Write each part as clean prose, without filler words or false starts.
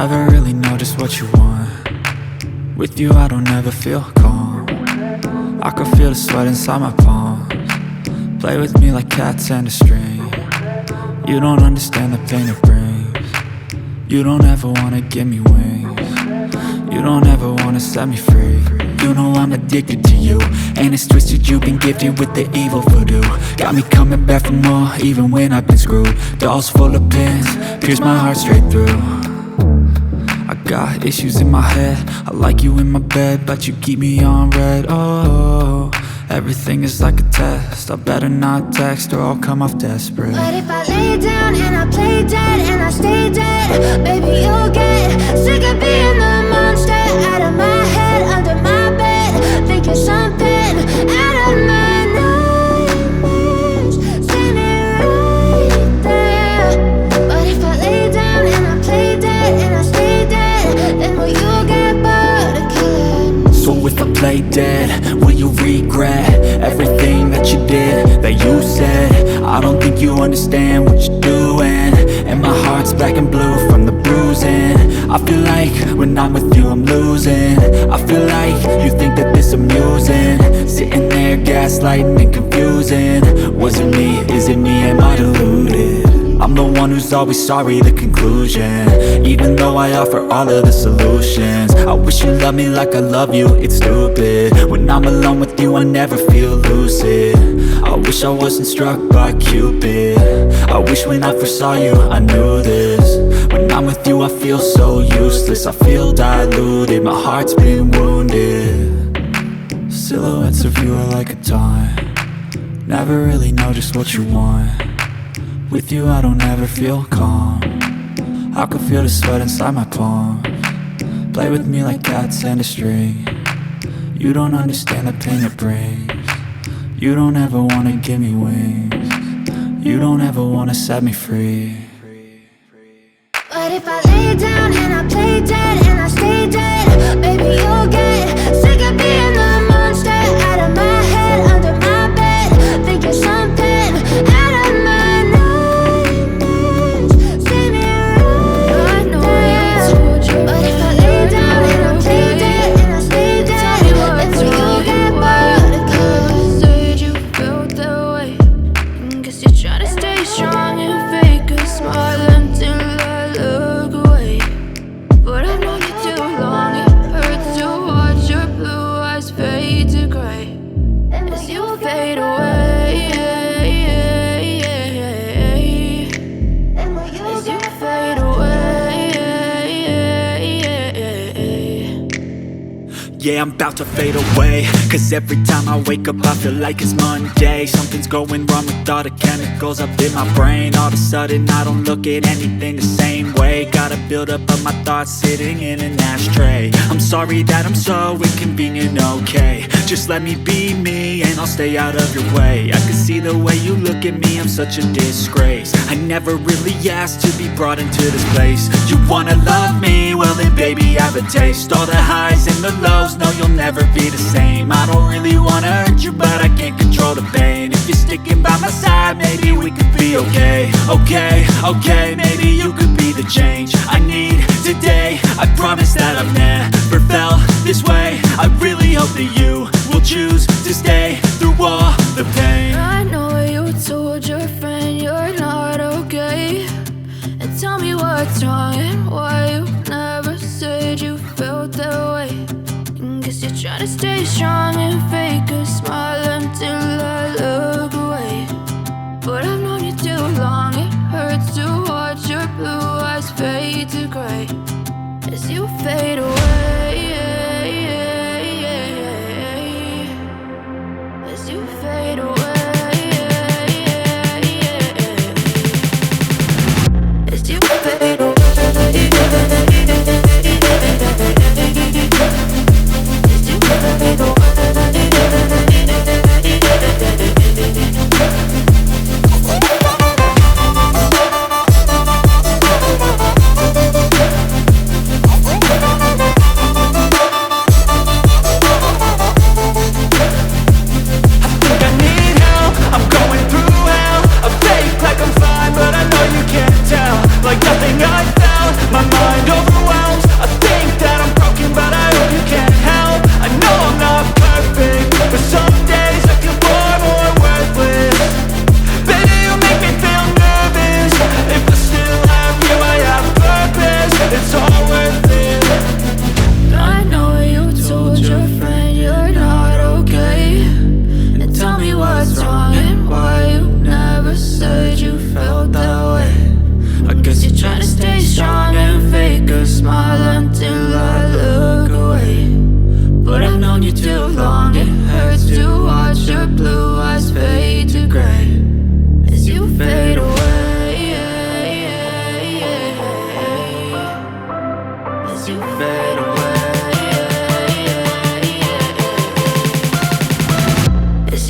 Never really know just what you want. With you I don't ever feel calm. I can feel the sweat inside my palms. Play with me like cats and a string. You don't understand the pain it brings. You don't ever wanna give me wings. You don't ever wanna set me free. You know I'm addicted to you, and it's twisted, you've been gifted with the evil voodoo. Got me coming back for more, even when I've been screwed. Dolls full of pins, pierce my heart straight through. I got issues in my head, I like you in my bed, but you keep me on red. Oh, everything is like a test, I better not text or I'll come off desperate. But if I lay down and I play dead and I stay dead, baby you'll get sick of being the monster out of my head, under my bed, thinking something out of my nightmares, standing right there. But if I lay down and I play dead and I stay dead, then will you get bored of killing? So if I play dead, will you regret everything that you did, that you said? I don't think you understand what you're doing, and my heart's black and blue from the bruising. I feel like when I'm with you I'm losing. I feel like you think that this amusing, sitting there gaslighting and confusing. Was it me? Is it me? Am I deluded? I'm the one who's always sorry, the conclusion, even though I offer all of the solutions. I wish you loved me like I love you, it's stupid. When I'm alone with you I never feel lucid. I wish I wasn't struck by Cupid. I wish when I first saw you I knew this. When I'm with you I feel so useless, I feel diluted, my heart's been wounded. Silhouettes of you are like a taunt. Never really know just what you want. With you I don't ever feel calm. I can feel the sweat inside my palms. Play with me like cats and a string. You don't understand the pain it brings. You don't ever wanna give me wings. You don't ever wanna set me free. But if I lay down and I play dead and I stay dead, baby you'll get sick of being the monster out of my head, under my bed, thinking something out of my Yeah, I'm about to fade away, cause every time I wake up I feel like it's Monday. Something's going wrong with all the chemicals up in my brain. All of a sudden I don't look at anything the same way. Got a buildup of my thoughts sitting in an ashtray. I'm sorry that I'm so inconvenient, okay. Just let me be me and I'll stay out of your way. I can see the way you look at me, I'm such a disgrace. I never really asked to be brought into this place. You wanna love me? Well then baby I have a taste. All the highs and the lows, no you'll never be the same. I don't really wanna hurt you but I can't control the pain. If you're sticking by my side maybe we could be okay. Okay, maybe you could be the change I need today. I promise that I've never felt this way. I really hope that you will choose to stay through all the pain. I know you told your friend you're not okay, and tell me what's wrong and why you never said you felt that way. Guess you're trying to stay strong and fake a smile until I look away. But I've known you too long, it hurts to watch your blue eyes fade to gray as you fade away.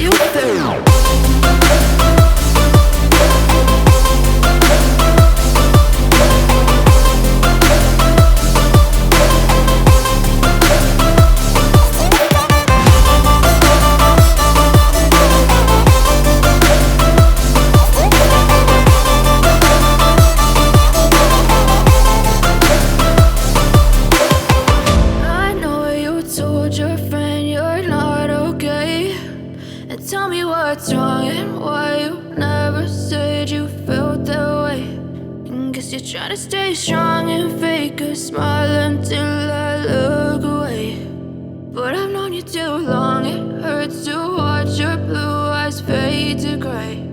you feel. Tell me what's wrong and why you never said you felt that way. And guess you're trying to stay strong and fake a smile until I look away. But I've known you too long, it hurts to watch your blue eyes fade to gray.